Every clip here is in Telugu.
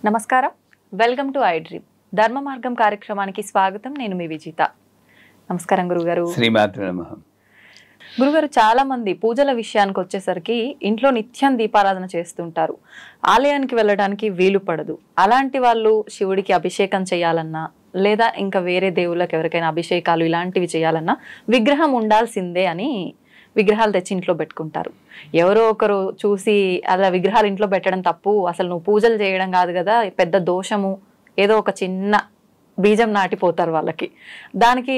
నమస్కారం, వెల్కమ్ టు ఐ డ్రీమ్ ధర్మ మార్గం కార్యక్రమానికి స్వాగతం. నేను మీ విజిత. నమస్కారం గురుగారు. శ్రీమాత్రే నమః. గురుగారు, చాలా మంది పూజల విషయానికి వచ్చేసరికి ఇంట్లో నిత్యం దీపారాధన చేస్తుంటారు, ఆలయానికి వెళ్ళడానికి వీలు పడదు. అలాంటి వాళ్ళు శివుడికి అభిషేకం చేయాలన్నా లేదా ఇంకా వేరే దేవుళ్ళకి ఎవరికైనా అభిషేకాలు ఇలాంటివి చేయాలన్నా విగ్రహం ఉండాల్సిందే అని విగ్రహాలు తెచ్చి ఇంట్లో పెట్టుకుంటారు. ఎవరో ఒకరు చూసి అలా విగ్రహాలు ఇంట్లో పెట్టడం తప్పు, అసలు నువ్వు పూజలు చేయడం కాదు కదా, పెద్ద దోషము, ఏదో ఒక చిన్న బీజం నాటిపోతారు వాళ్ళకి. దానికి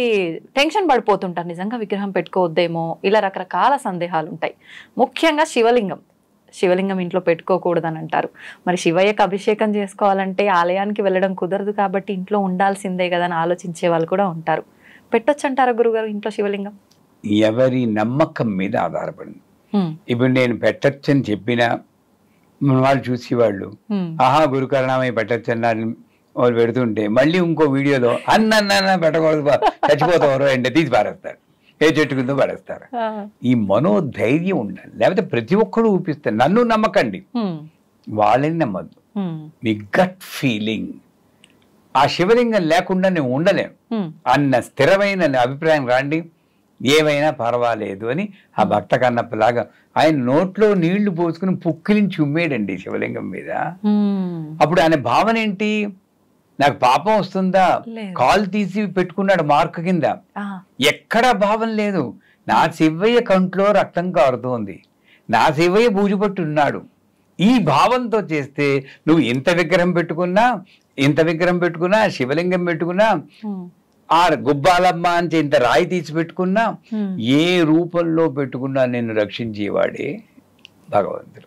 టెన్షన్ పడిపోతుంటారు, నిజంగా విగ్రహం పెట్టుకోవద్దేమో, ఇలా రకరకాల సందేహాలు ఉంటాయి. ముఖ్యంగా శివలింగం ఇంట్లో పెట్టుకోకూడదని అంటారు. మరి శివయ్యకు అభిషేకం చేసుకోవాలంటే ఆలయానికి వెళ్ళడం కుదరదు కాబట్టి ఇంట్లో ఉండాల్సిందే కదా అని ఆలోచించే వాళ్ళు కూడా ఉంటారు. పెట్టొచ్చు అంటారా గురుగారు ఇంట్లో శివలింగం? ఎవరి నమ్మకం మీద ఆధారపడింది. ఇప్పుడు నేను పెట్టచ్చని చెప్పినా వాళ్ళు చూసేవాళ్ళు ఆహా గురుకరణమై పెట్టచ్చన్నారు వాళ్ళు పెడుతుంటే మళ్ళీ ఇంకో వీడియోలో అన్న పెట్టకూడదు చచ్చిపోతారు అంటే తీసి పారేస్తారు, ఏ చెట్టు కింద పడేస్తారు. ఈ మనోధైర్యం ఉండాలి. లేకపోతే ప్రతి ఒక్కరు ఊపిస్తారు. నన్ను నమ్మకండి, వాళ్ళని నమ్మద్దు. మీ గట్ ఫీలింగ్, ఆ శివలింగం లేకుండా నేను ఉండలేను అన్న స్థిరమైన అభిప్రాయం రాండి, ఏమైనా పర్వాలేదు అని ఆ భక్త కన్నప్పలాగా ఆయన నోట్లో నీళ్లు పోసుకుని పుక్కిలించి ఉమ్మేడండి శివలింగం మీద. అప్పుడు ఆయన భావన ఏంటి? నాకు పాపం వస్తుందా? కాలు తీసి పెట్టుకున్నాడు మార్క్ కింద. ఎక్కడా భావం లేదు. నా శివయ్య కంట్లో రక్తం కారుతోంది, నా శివయ్య బూజుపట్టున్నాడు. ఈ భావంతో చేస్తే నువ్వు ఎంత విగ్రహం పెట్టుకున్నా శివలింగం పెట్టుకున్నా, ఆ గుబ్బాలమ్మ అని ఇంత రాయి తీసి పెట్టుకున్నా, ఏ రూపంలో పెట్టుకున్నా నిన్ను రక్షించేవాడే భగవంతుడు.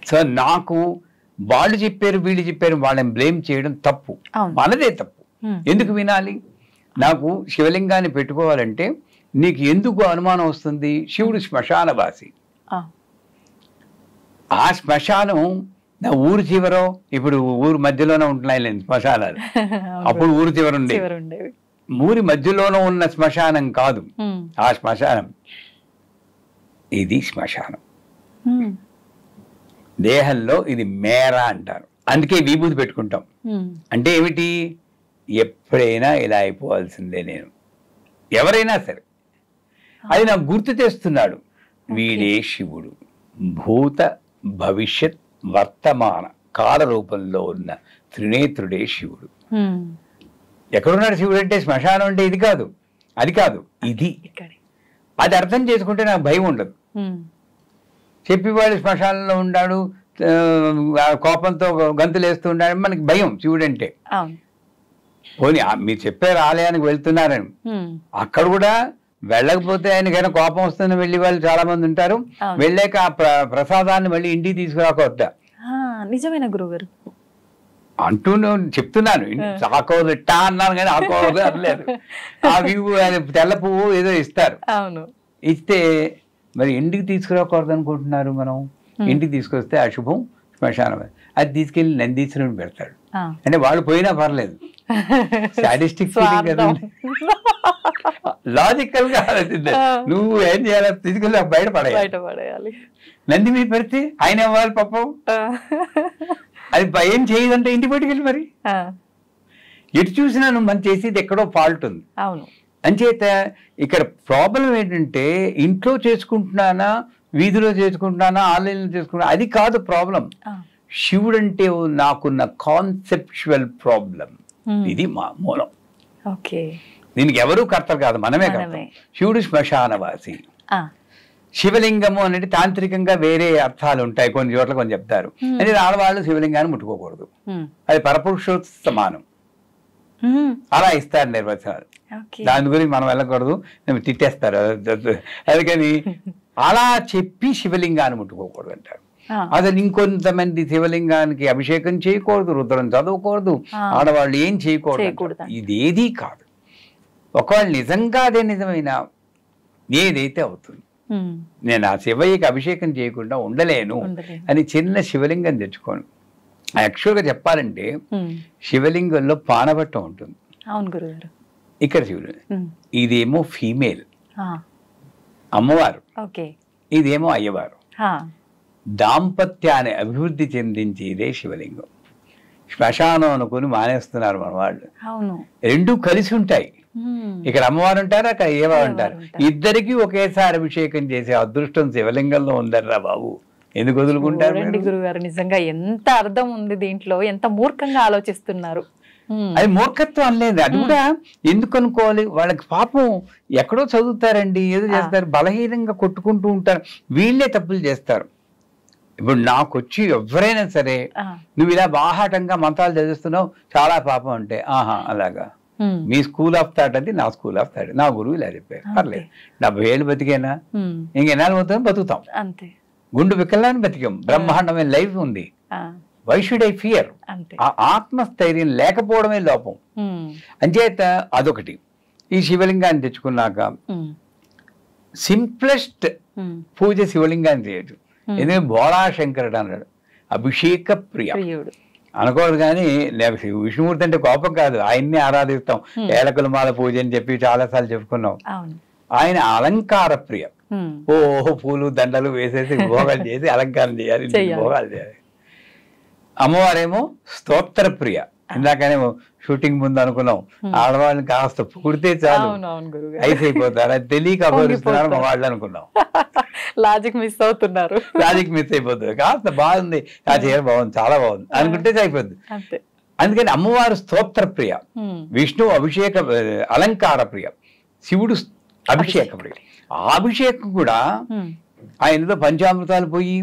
సో నాకు వాళ్ళు చెప్పారు వీళ్ళు చెప్పారు వాళ్ళని బ్లేమ్ చేయడం తప్పు, మనదే తప్పు. ఎందుకు వినాలి? నాకు శివలింగాన్ని పెట్టుకోవాలంటే నీకు ఎందుకు అనుమానం వస్తుంది? శివుడు శ్మశానవాసి. ఆ శ్మశానం నా ఊరు చివరో, ఇప్పుడు ఊరు మధ్యలోనే ఉంటున్నాయి శ్మశానాలు, అప్పుడు ఊరు చివర ఉండేవి. ఊరి మధ్యలోనూ ఉన్న శ్మశానం కాదు ఆ శ్మశానం, ఇది శ్మశానం. దేహంలో ఇది మేర అంటారు, అందుకే విభూతి పెట్టుకుంటాం. అంటే ఏమిటి? ఎప్పుడైనా ఇలా అయిపోవాల్సిందే నేను, ఎవరైనా సరే. అది నాకు గుర్తు తెస్తున్నాడు, వీడే శివుడు. భూత భవిష్యత్ వర్తమాన కాల రూపంలో ఉన్న త్రినేత్రుడే శివుడు. ఎక్కడున్నాడు శివుడు అంటే? శ్మశానం అంటే ఇది కాదు, అది కాదు, ఇది. అది అర్థం చేసుకుంటే నాకు భయం ఉండదు. చెప్పేవాడు శ్మశానంలో ఉన్నాడు, కోపంతో గంతులు వేస్తూ ఉన్నాడు, మనకి భయం శివుడు అంటే. పోనీ మీరు చెప్పారు ఆలయానికి వెళ్తున్నారని, అక్కడ కూడా వెళ్ళకపోతే ఆయనకైనా కోపం వస్తుందని వెళ్ళి వాళ్ళు చాలా మంది ఉంటారు. వెళ్ళాక ఆ ప్రసాదాన్ని మళ్ళీ ఇంటికి తీసుకురాకొద్దా? నిజమైన గురుగారు అంటూ చెప్తున్నాను. ఆకోదట్టా అన్నాను కానీ ఆకోదు అనలేదు. ఆ తెల్ల పువ్వు ఏదో ఇస్తారు, ఇస్తే మరి ఇంటికి తీసుకురాకూడదు అనుకుంటున్నారు మనం. ఇంటికి తీసుకొస్తే అశుభం, శ్మశానం. అది తీసుకెళ్లి నందీశ్వరుని పెడతాడు. అంటే వాళ్ళు పోయినా పర్లేదు, సాడిస్టిక్ ఫీలింగ్ కదా, లాజికల్ గా నువ్వు ఏం చేయాలి? తీసుకెళ్ళి బయట పడేయాలి. నంది మీద పెడితే ఆయన ఇవ్వాలి పాపం. అది ఏం చేయదంటే ఇంటి బయటికి మరి ఎటు చూసినా నువ్వు మనం చేసేది ఎక్కడో ఫాల్ట్ ఉంది. అంచేత ఇక్కడ ప్రాబ్లం ఏంటంటే ఇంట్లో చేసుకుంటున్నానా, వీధిలో చేసుకుంటున్నానా, ఆన్లైన్లో చేసుకుంటున్నా, అది కాదు ప్రాబ్లం. శివుడు అంటే నాకున్న కాన్సెప్చువల్ ప్రాబ్లం, ఇది మా మూలం. దీనికి ఎవరూ కర్తలు కాదు, మనమే కర్త. శివుడు శ్మశానవాసి. శివలింగము అనేది తాంత్రికంగా వేరే అర్థాలు ఉంటాయి, కొన్ని చోట్ల కొన్ని చెప్తారు. అంటే ఆడవాళ్ళు శివలింగాన్ని ముట్టుకోకూడదు, అది పరపురుషోత్త సమానం, అలా ఇస్తారు నిర్వచనాలు. దాని గురించి మనం వెళ్ళకూడదు, తిట్టేస్తారు. అందుకని అలా చెప్పి శివలింగాన్ని ముట్టుకోకూడదు అంటారు. అసలు ఇంకొంతమంది శివలింగానికి అభిషేకం చేయకూడదు, రుద్రం చదవకూడదు, ఆడవాళ్ళు ఏం చేయకూడదు. ఇదేదీ కాదు. ఒకవేళ నిజంగా అదే నిజమైన ఏదైతే అవుతుంది, నేను ఆ శివయ్యకి అభిషేకం చేయకుండా ఉండలేను అని చిన్న శివలింగం తెచ్చుకోను. యాక్చువల్గా చెప్పాలంటే శివలింగంలో పానబట్టం ఉంటుంది. ఇక్కడ శివుడు, ఇదేమో ఫీమేల్ అమ్మవారు, ఇదేమో అయ్యవారు. దాంపత్యాన్ని అభివృద్ధి చెందించేదే శివలింగం. శ్మశానం అనుకుని మానేస్తున్నారు మన వాళ్ళు. అవును. రెండూ కలిసి ఉంటాయి. ఇక్కడ అమ్మవారు ఉంటారు, అక్కడ ఏవో ఉంటారు. ఇద్దరికి ఒకేసారి అభిషేకం చేసే అదృష్టం శివలింగంలో ఉందర్రా బాబు, ఎందుకు వదులుకుంటారు? గురుగారు నిజంగా ఎంత అర్థం ఉంది దీంట్లో, ఎంత మూర్ఖంగా ఆలోచిస్తున్నారు. అది మూర్ఖత్వం అనలేదు, అది కూడా ఎందుకు అనుకోవాలి? వాళ్ళకి పాపం ఎక్కడో చదువుతారండి, ఏదో చేస్తారు, బలహీనంగా కొట్టుకుంటూ ఉంటారు, వీళ్ళే తప్పులు చేస్తారు. ఇప్పుడు నాకు వచ్చి ఎవరైనా సరే నువ్వు ఇలా బాహాటంగా మంత్రాలు చదివిస్తున్నావు, చాలా పాపం అంటే, ఆహా అలాగా, మీ స్కూల్ ఆఫ్ థాట్ అది, నా స్కూల్ ఆఫ్ థాట్, నా గురువు ఇలా చెప్పారు, పర్లేదు 70 ఏళ్ళు బతికేనా, ఇంకెన్నాళ్ళు పోతాం, బతుకుతాం, అంతే. గుండు వికలాన్ని బతికాం, బ్రహ్మాండమైన లైఫ్ ఉంది. Why should I fear? ఆ ఆత్మస్థైర్యం లేకపోవడమే లోపం. అంచేత అదొకటి. ఈ శివలింగాన్ని తెచ్చుకున్నాక సింప్లెస్ట్ పూజ శివలింగాన్ని చేయొచ్చు. ఎందుకంటే బోళాశంకరుడు అన్నాడు, అభిషేక ప్రియ అనుకోడు. కానీ లేక విష్ణుమూర్తి అంటే కోపం కాదు, ఆయన్ని ఆరాధిస్తాం. ఏలకుల మాల పూజ అని చెప్పి చాలాసార్లు చెప్పుకున్నాం. ఆయన అలంకార ప్రియ. ఓహో పూలు దండలు వేసేసి భోగాలు చేసి అలంకారం చేయాలి, భోగాలు చేయాలి. అమ్మవారేమో స్తోత్ర ప్రియ. ఇందాకనేమో షూటింగ్ ముందు అనుకున్నాం, ఆడవాళ్ళని కాస్త పుడితే చాలు ఐస్ అయిపోతారు, అది తెలియక అభివరిస్తున్నారు మా వాళ్ళు అనుకున్నాం. లాజిక్ మిస్ అవుతున్నారు, లాజిక్ మిస్ అయిపోతుంది. కాస్త బాగుంది, ఆ చీర బాగుంది, చాలా బాగుంది అనుకుంటే అయిపోద్ది. అందుకని అమ్మవారు స్తోత్ర ప్రియ, విష్ణువు అభిషేక అలంకార ప్రియ, శివుడు అభిషేక ప్రియ. ఆ అభిషేకం కూడా ఆయనతో పంచామృతాలు పోయి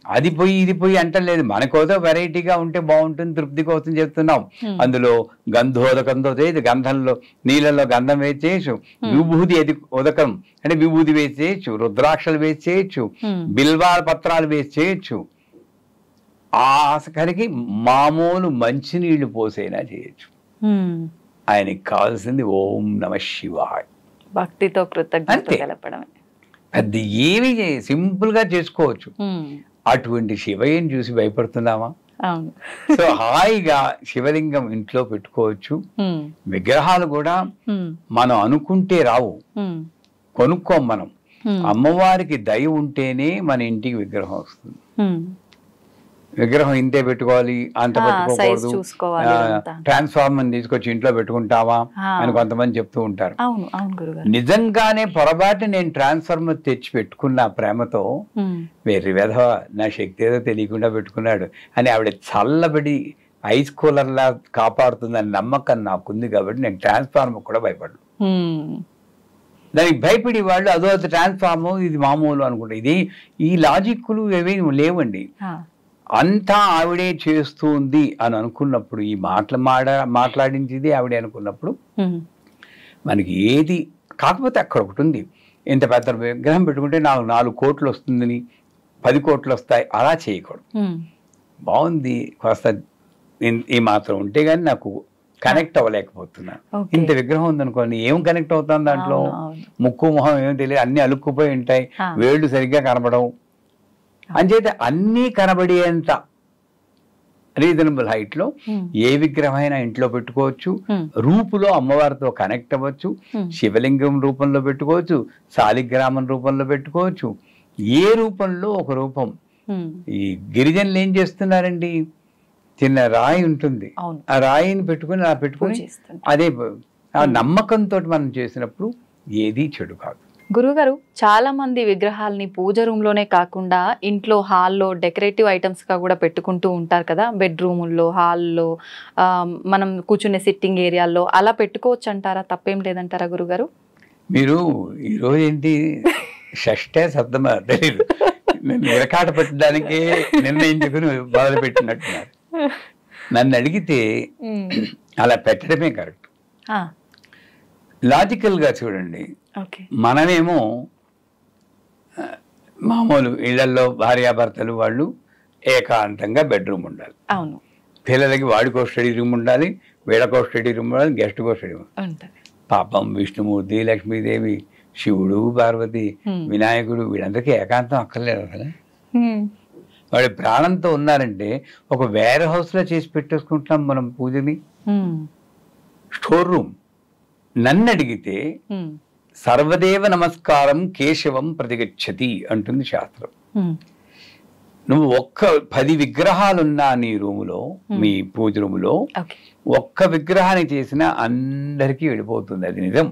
అది పోయి ఇది పోయి అంటలేదు, మనకోదో వెరైటీగా ఉంటే బాగుంటుంది, తృప్తి కోసం చెప్తున్నాం. అందులో గంధోదకంతో చేయొచ్చు, గంధంలో నీళ్ళలో గంధం వేసేయచ్చు, విభూది ఉదకం అంటే విభూది వేసేయచ్చు, రుద్రాక్షలు వేసేయచ్చు, బిల్వాల పత్రాలు వేసేయచ్చు. ఆఖరికి మామూలు మంచినీళ్లు పోసైనా చేయొచ్చు. ఆయనకి కావాల్సింది ఓం నమ శివాయ, భక్తితో కృతజ్ఞత తెలపడమే. అది ఏమి సింపుల్ గా చేసుకోవచ్చు. అటువంటి శివయ్యని చూసి భయపడుతున్నామా? సో హాయిగా శివలింగం ఇంట్లో పెట్టుకోవచ్చు. విగ్రహాలు కూడా మనం అనుకుంటే రావు, కొనుక్కోం మనం. అమ్మవారికి దయ ఉంటేనే మన ఇంటికి విగ్రహం వస్తుంది. విగ్రహం ఇంతే పెట్టుకోవాలి, అంత పెట్టుకోకూడదు, ట్రాన్స్ఫార్మర్ తీసుకొచ్చి ఇంట్లో పెట్టుకుంటావా అని కొంతమంది చెప్తూ ఉంటారు. నిజంగానే పొరపాటు నేను ట్రాన్స్ఫార్మర్ తెచ్చి పెట్టుకున్న ప్రేమతో, వేరే విధవ నా శక్తి ఏదో తెలియకుండా పెట్టుకున్నాడు అని ఆవిడ చల్లబడి ఐస్ కూలర్ లా కాపాడుతుందని నమ్మకం నాకుంది. కాబట్టి నేను ట్రాన్స్ఫార్మర్ కూడా భయపడను. దానికి భయపడి వాళ్ళు అదో ట్రాన్స్ఫార్మర్ ఇది మామూలు అనుకుంటా. ఇది ఈ లాజిక్లు ఏవి లేవండి. అంతా ఆవిడే చేస్తుంది అని అనుకున్నప్పుడు, ఈ మాట్లాడించింది ఆవిడే అనుకున్నప్పుడు మనకి ఏది కాకపోతే అక్కడ ఒకటి ఉంది, ఇంత పెద్ద విగ్రహం పెట్టుకుంటే నాకు 4 కోట్లు వస్తుందని 10 కోట్లు వస్తాయి అలా చేయకూడదు. బాగుంది కాస్త ఈ మాత్రం ఉంటే గానీ నాకు కనెక్ట్ అవ్వలేకపోతున్నా. ఇంత విగ్రహం ఉందనుకోండి, ఏం కనెక్ట్ అవుతాను దాంట్లో? ముక్కు మొహం ఏం తెలియదు, అన్ని అలుక్కుపోయి ఉంటాయి, వేళ్ళు సరిగ్గా కనబడవు. అంచేత అన్నీ కనబడేంత రీజనబుల్ హైట్ లో ఏ విగ్రహమైనా ఇంట్లో పెట్టుకోవచ్చు. రూపులో అమ్మవారితో కనెక్ట్ అవ్వచ్చు, శివలింగం రూపంలో పెట్టుకోవచ్చు, శాలిగ్రామం రూపంలో పెట్టుకోవచ్చు, ఏ రూపంలో ఒక రూపం. ఈ గిరిజనులు ఏం చేస్తున్నారండి, చిన్న రాయి ఉంటుంది, ఆ రాయిని పెట్టుకుని అదే ఆ నమ్మకంతో మనం చేసినప్పుడు ఏది చెడు కాదు. గురుగారు, చాలా మంది విగ్రహాలని పూజ రూమ్ లోనే కాకుండా ఇంట్లో హాల్లో డెకరేటివ్ ఐటమ్స్ గా కూడా పెట్టుకుంటూ ఉంటారు కదా, బెడ్రూముల్లో, హాల్లో, మనం కూర్చునే సిట్టింగ్ ఏరియాల్లో అలా పెట్టుకోవచ్చు అంటారా? తప్పేం లేదంటారా గురుగారు? మీరు ఈరోజు ఏంటి షష్ఠే సప్తమ తెలియదు, విరకాట పెట్టడానికి నిర్ణయించుకుని మొదలు పెట్టినట్టున్నారు. నన్ను అడిగితే అలా పెట్టడమే కరెక్ట్. లాజికల్ గా చూడండి, మనమేమో మామూలు ఇళ్లలో భార్యాభర్తలు వాళ్ళు ఏకాంతంగా బెడ్రూమ్ ఉండాలి, పిల్లలకి వాడికో స్టడీ రూమ్ ఉండాలి, వీళ్ళకో స్టడీ రూమ్ ఉండాలి, గెస్ట్కో స్టడీ రూమ్. పాపం విష్ణుమూర్తి, లక్ష్మీదేవి, శివుడు, పార్వతి, వినాయకుడు వీళ్ళందరికీ ఏకాంతం అక్కర్లేదు కదా. వాడి ప్రాణంతో ఉన్నారంటే ఒక వేర్ హౌస్ లో చేసి పెట్టేసుకుంటున్నాం మనం పూజని, స్టోర్ రూమ్. నన్ను అడిగితే సర్వదేవ నమస్కారం కేశవం ప్రతిగచ్చతి అంటుంది శాస్త్రం. నువ్వు 10 విగ్రహాలున్నా నీ రూములో, మీ పూజ రూములో ఒక్క విగ్రహాన్ని చేసినా అందరికీ వెళ్ళిపోతుంది. అది నిజం.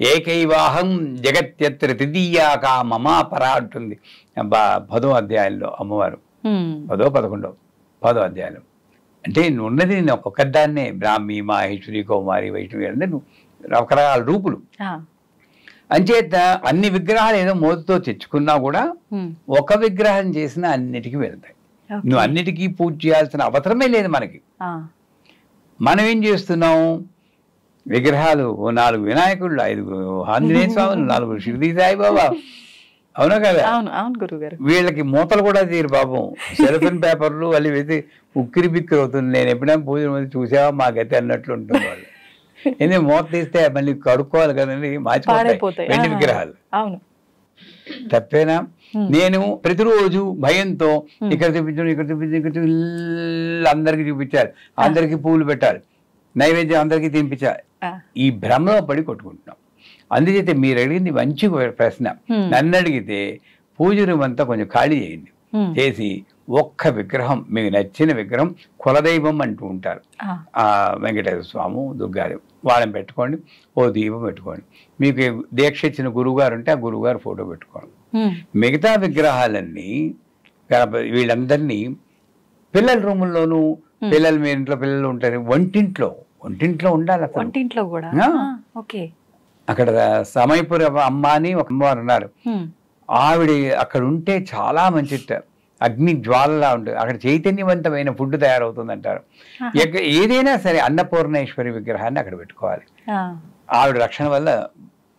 ఏకైవాహం జగత్యత్ర తృతీయాక మమా పరా అంటుంది 10వ అధ్యాయంలో అమ్మవారు. 10వ 11వ అధ్యాయం. అంటే ఉన్నది నేను ఒక్కదాన్నే, బ్రాహ్మి, మాహేశ్వరి, కౌమారి, వైష్ణవి అంటే రకరకాల రూపులు. అంచేత అన్ని విగ్రహాలు ఏదో మోతుతో తెచ్చుకున్నా కూడా ఒక విగ్రహం చేసినా అన్నిటికీ వెళ్తాయి. నువ్వు అన్నిటికీ పూజ చేయాల్సిన అవసరమే లేదు మనకి. మనం ఏం చేస్తున్నాం, విగ్రహాలు 4 వినాయకుళ్ళు, 5 ఆంజనేయ స్వాములు, 4 షిరిడి సాయిబాబా. అవునా కదా? వీళ్ళకి మూతలు కూడా తీరు పాపం. సెల్ఫిన్ పేపర్లు వాళ్ళు వేసి ఉక్కిరి బిక్కిరి అవుతుంది. నేను ఎప్పుడైనా పూజ చూసావా మా గతి అన్నట్లు ఉంటుంది వాళ్ళు. ఎందుకంటే మూత తీస్తే మళ్ళీ కడుక్కోవాలి కదండి, మార్చిపోతాయి వెండి విగ్రహాలు. తప్పేనా? నేను ప్రతిరోజు భయంతో ఇక్కడ చూపించు, ఇక్కడ చూపించు, ఇక్కడ అందరికి చూపించాలి, అందరికి పూలు పెట్టాలి, నైవేద్యం అందరికీ తినిపించాలి. ఈ భ్రమలో పడి కొట్టుకుంటున్నాం. అందుచేత మీరు అడిగింది మంచి ప్రశ్న. నన్ను అడిగితే పూజ రూమ్ అంతా కొంచెం ఖాళీ చేయండి, చేసి ఒక్క విగ్రహం, మీకు నచ్చిన విగ్రహం, కులదైవం అంటూ ఉంటారు, వెంకటేశ్వర స్వామి, దుర్గాదేవి, వాళ్ళని పెట్టుకోండి. ఓ దీపం పెట్టుకోండి. మీకు దీక్ష ఇచ్చిన గురువుగారు ఉంటే ఆ గురువుగారు ఫోటో పెట్టుకోండి. మిగతా విగ్రహాలన్నీ వీళ్ళందరినీ పిల్లల రూముల్లోనూ, పిల్లలు మీ ఇంట్లో పిల్లలు ఉంటారు, వంటింట్లో ఉండాలి. వంటింట్లో కూడా అక్కడ సమయపుర అమ్మ అని ఒక అమ్మవారు ఉన్నారు. ఆవిడ అక్కడ ఉంటే చాలా మంచిట, అగ్ని జ్వాలలా ఉంటుంది. అక్కడ చైతన్యవంతమైన ఫుడ్ తయారవుతుంది అంటారు. ఏదైనా సరే అన్నపూర్ణేశ్వరి విగ్రహాన్ని అక్కడ పెట్టుకోవాలి. ఆవిడ రక్షణ వల్ల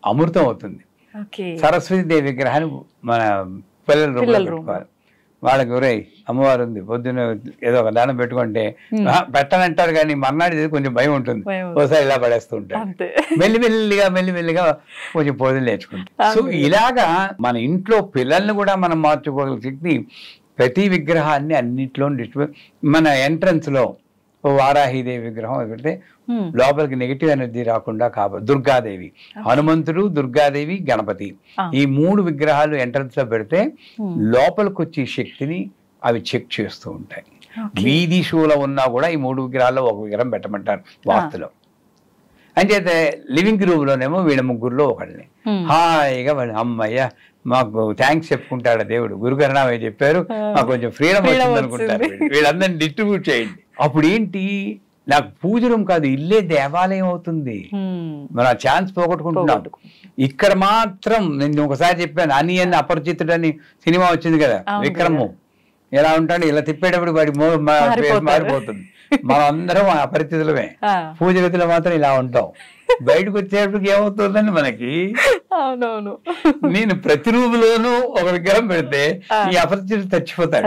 అమృతం అవుతుంది. సరస్వతి దేవి విగ్రహాన్ని మన పిల్లల రూపంలో పెట్టుకోవాలి. వాళ్ళకి ఒరే అమ్మవారు ఉంది, పొద్దున్న ఏదో ఒక దానం పెట్టుకుంటే పెట్టనంటారు, కానీ మర్నాడు కొంచెం భయం ఉంటుంది. ఒకసారి ఇలా పడేస్తూ ఉంటారు. మెల్లిమెల్లిగా కొంచెం పూజలు నేర్చుకుంటాం. సో ఇలాగా మన ఇంట్లో పిల్లల్ని కూడా మనం మార్చుకోగల శక్తి ప్రతి విగ్రహాన్ని అన్నింటిలో మన ఎంట్రన్స్ లో వారాహిదేవి విగ్రహం పెడితే లోపలికి నెగిటివ్ ఎనర్జీ రాకుండా దుర్గాదేవి, హనుమంతుడు, దుర్గాదేవి, గణపతి, ఈ 3 విగ్రహాలు ఎంట్రన్స్ లో పెడితే లోపలికి వచ్చే శక్తిని అవి చెక్ చేస్తూ ఉంటాయి. వీధి షోలో ఉన్నా కూడా ఈ 3 విగ్రహాల్లో ఒక విగ్రహం పెట్టమంటారు వాస్తులో. అంచేతే లివింగ్ రూమ్ లోనేమో వీళ్ళ ముగ్గురులో ఒకళ్ళని హాయిగా వాళ్ళు అమ్మయ్య మాకు థ్యాంక్స్ చెప్పుకుంటాడు దేవుడు, గురుకరణామయ్య చెప్పారు, మాకు కొంచెం ఫ్రీడమ్ వచ్చింది అనుకుంటారు. వీళ్ళందరినీ డిస్ట్రిబ్యూట్ చేయండి. అప్పుడు ఏంటి, నాకు పూజ రూమ్ కాదు, ఇల్లే దేవాలయం అవుతుంది. మనం ఆ ఛాన్స్ పోగొట్టుకుంటున్నాం. ఇక్కడ మాత్రం నేను ఒకసారి చెప్పాను, అనియన్ అపరిచితుడు అని సినిమా వచ్చింది కదా, విక్రము ఎలా ఉంటాడు, ఇలా తిప్పేటప్పుడు వాడి మారిపోతుంది. మనం అందరం అపరిచితులమే, పూజ గదిలో మాత్రం ఇలా ఉంటాం. బయటకు వచ్చేటప్పటికి ఏమవుతుందని మనకి. అవునవును, నేను ప్రతి రూములోనూ ఒక విగ్రహం పెడితే ఈ అపరిచితుడు చచ్చిపోతాడు.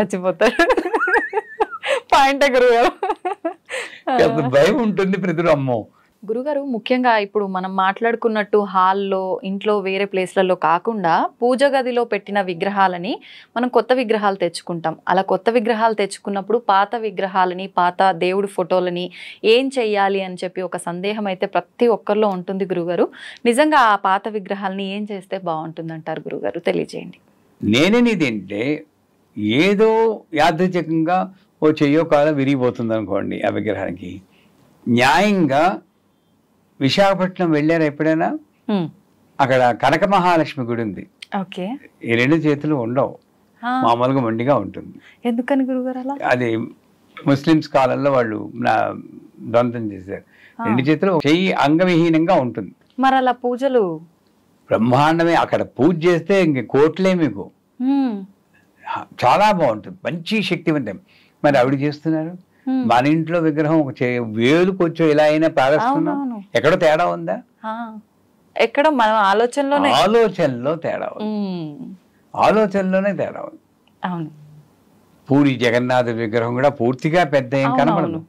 భయం ఉంటుంది ప్రతి అమ్మో. గురుగారు, ముఖ్యంగా ఇప్పుడు మనం మాట్లాడుకున్నట్టు హాల్లో, ఇంట్లో, వేరే ప్లేస్లలో కాకుండా పూజ గదిలో పెట్టిన విగ్రహాలని మనం కొత్త విగ్రహాలు తెచ్చుకుంటాం. అలా కొత్త విగ్రహాలు తెచ్చుకున్నప్పుడు పాత విగ్రహాలని, పాత దేవుడి ఫోటోలని ఏం చెయ్యాలి అని చెప్పి ఒక సందేహం అయితే ప్రతి ఒక్కరిలో ఉంటుంది గురుగారు. నిజంగా ఆ పాత విగ్రహాలని ఏం చేస్తే బాగుంటుంది అంటారు గురుగారు? తెలియజేయండి. నేనేనిదంటే ఏదో యాదృచ్ఛికంగా ఓ చెయ్యో కాలం విరిగిపోతుంది అనుకోండి, ఆ విగ్రహానికి న్యాయంగా విశాఖపట్నం వెళ్ళారా ఎప్పుడైనా? అక్కడ కనక మహాలక్ష్మి గుడి ఉంది. ఈ 2 చేతులు ఉండవు, మామూలుగా మొండిగా ఉంటుంది. ఎందుకని గురుగారు అలా? అది ముస్లిమ్స్ కాలంలో వాళ్ళు దొంతం చేశారు. 2 చేతులు, చెయ్యి అంగవిహీనంగా ఉంటుంది. మరి అలా పూజలు బ్రహ్మాండమే. అక్కడ పూజ చేస్తే ఇంక కోట్లే మీకు. చాలా బాగుంటుంది, మంచి శక్తివంతం. మరి ఆవిడ చేస్తున్నారు. మన ఇంట్లో విగ్రహం ఒక వేలుకు వచ్చో ఇలా అయినా ప్రారంభిస్తున్నాం. ఎక్కడో తేడా ఉందా? ఎక్కడ మన ఆలోచనలో తేడా ఉంది. ఆలోచనలోనే తేడా ఉంది. పూరి జగన్నాథ విగ్రహం కూడా పూర్తిగా పెద్ద ఏం కనబడదు.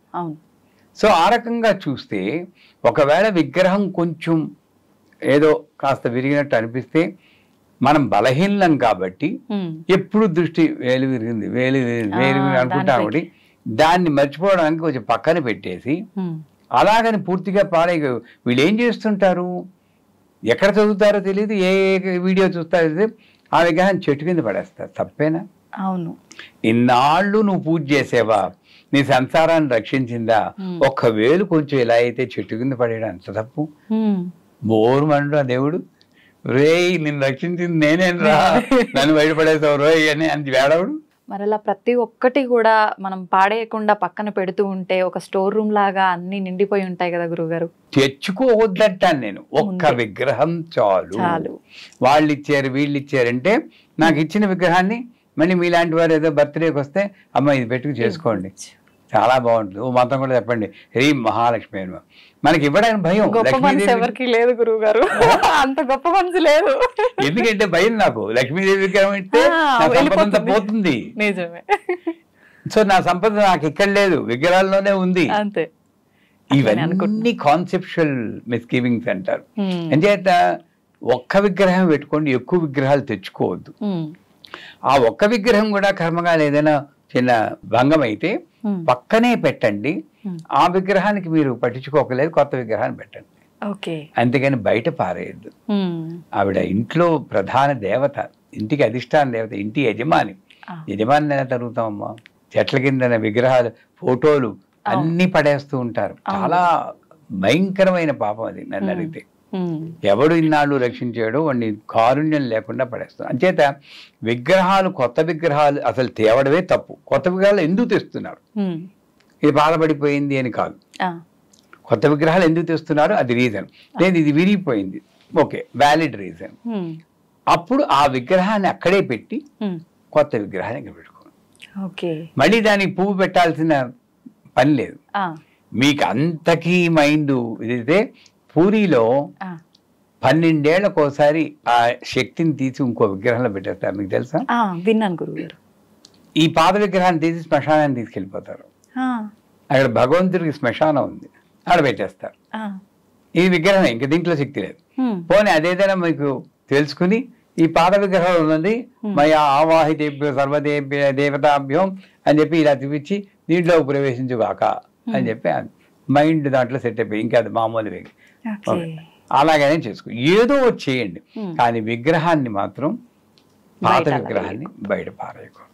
సో ఆ రకంగా చూస్తే ఒకవేళ విగ్రహం కొంచెం ఏదో కాస్త విరిగినట్టు అనిపిస్తే మనం బలహీనం కాబట్టి ఎప్పుడు దృష్టి వేలు విరిగింది అనుకుంటాం. ఒకటి దాన్ని మర్చిపోవడానికి కొంచెం పక్కన పెట్టేసి అలాగని పూర్తిగా పాడైగా వీళ్ళు ఏం చేస్తుంటారు, ఎక్కడ చదువుతారో తెలియదు, ఏ వీడియో చూస్తారో తెలియదు, ఆ విగ్రహాన్ని చెట్టు కింద పడేస్తారు. తప్పేనా? అవును. ఇన్నాళ్ళు నువ్వు పూజ చేసేవా, నీ సంసారాన్ని రక్షించిందా? ఒక్క వేలు కొంచెం ఇలా అయితే చెట్టు కింద పడేయడం అంత తప్పు. బోరు మండు ఆ దేవుడు, రేయ్ నిన్ను రక్షించింది నేనేం రా, నన్ను బయటపడేసావు రోయ్ అని అంత వేడవుడు. మరి అలా ప్రతి ఒక్కటి కూడా మనం పాడేయకుండా పక్కన పెడుతూ ఉంటే ఒక స్టోర్ రూమ్ లాగా అన్ని నిండిపోయి ఉంటాయి కదా గురువుగారు. తెచ్చుకోవద్దంటాను నేను, ఒక్క విగ్రహం చాలు. వాళ్ళు ఇచ్చారు వీళ్ళు ఇచ్చారంటే నాకు ఇచ్చిన విగ్రహాన్ని మళ్ళీ మీలాంటి వారు ఏదో బర్త్డేకి వస్తే అమ్మ ఇది పెట్టుకు చేసుకోండి, చాలా బాగుంటుంది. ఓ మంత్రం కూడా చెప్పండి, హ్రీం మహాలక్ష్మి అని. మనకి ఇవ్వడానికి భయం. గొప్ప మనసు ఎవరికి లేదు గురువు గారు, అంత గొప్ప మనసు లేదు. ఎందుకంటే భయం నాకు. లక్ష్మీదేవి విగ్రహం ఇస్తే నా సంపద అంతా పోతుంది. నిజమే. సో నా సంపద నాకు ఇక్కడ లేదు, విగ్రహాల్లోనే ఉంది. అంతే. ఇవన్నీ కాన్సెప్చువల్ మిస్గివింగ్స్ అంటారు. అంచేత ఒక్క విగ్రహం పెట్టుకోండి, ఎక్కువ విగ్రహాలు తెచ్చుకోవద్దు. ఆ ఒక్క విగ్రహం కూడా కర్మగా ఏదైనా చిన్న భంగం అయితే పక్కనే పెట్టండి. ఆ విగ్రహానికి మీరు పట్టించుకోకలేదు, కొత్త విగ్రహాన్ని పెట్టండి. అంతేగాని బయట పారేయద్దు. ఆవిడ ఇంట్లో ప్రధాన దేవత, ఇంటికి అధిష్టాన దేవత, ఇంటి యజమాని. యజమాని ఎలా తరుగుతామమ్మా? చెట్ల కింద విగ్రహాలు, ఫోటోలు అన్ని పడేస్తూ ఉంటారు. చాలా భయంకరమైన పాపం అది నన్ను అడిగితే. ఎవడు ఇన్నాళ్ళు రక్షించాడో వాడిని కారుణ్యం లేకుండా పడేస్తాడు. అంచేత విగ్రహాలు, కొత్త విగ్రహాలు అసలు తేవడమే తప్పు. కొత్త విగ్రహాలు ఎందుకు తెస్తున్నారు? ఇది బాధపడిపోయింది అని కాదు. కొత్త విగ్రహాలు ఎందుకు తెస్తున్నారు అది రీజన్. లేదు ఇది విరిగిపోయింది, ఓకే, వ్యాలిడ్ రీజన్. అప్పుడు ఆ విగ్రహాన్ని అక్కడే పెట్టి కొత్త విగ్రహాన్ని ఇక్కడ పెట్టుకోండి. మళ్ళీ దానికి పువ్వు పెట్టాల్సిన పని లేదు. మీకు అంతకీ మైండ్ ఇదైతే పూరిలో 12 ఏళ్లకోసారి ఆ శక్తిని తీసి ఇంకో విగ్రహంలో పెట్టేస్తారు. మీకు తెలుసా? విన్నాను గురుగారు. ఈ పాత విగ్రహాన్ని తీసి శ్మశానాన్ని తీసుకెళ్ళిపోతారు. అక్కడ భగవంతుడికి శ్మశానం ఉంది, అక్కడ పెట్టేస్తారు. ఈ విగ్రహం ఇంకా దీంట్లో శక్తి లేదు. పోనీ అదేదైనా మీకు తెలుసుకుని ఈ పాత విగ్రహం ఉన్నది మయా ఆవాహితేభ్యో సర్వదేభ్య దేవతాభ్యం అని చెప్పి ఇలా చూపించి దీంట్లో ప్రవేశించుగాక అని చెప్పి మైండ్ దాంట్లో సెట్ అయిపోయి ఇంకా అది మామూలు వేగి అలాగనే చేసుకో, ఏదో చేయండి. కానీ విగ్రహాన్ని మాత్రం, పాత విగ్రహాన్ని బయట పారేయకూడదు.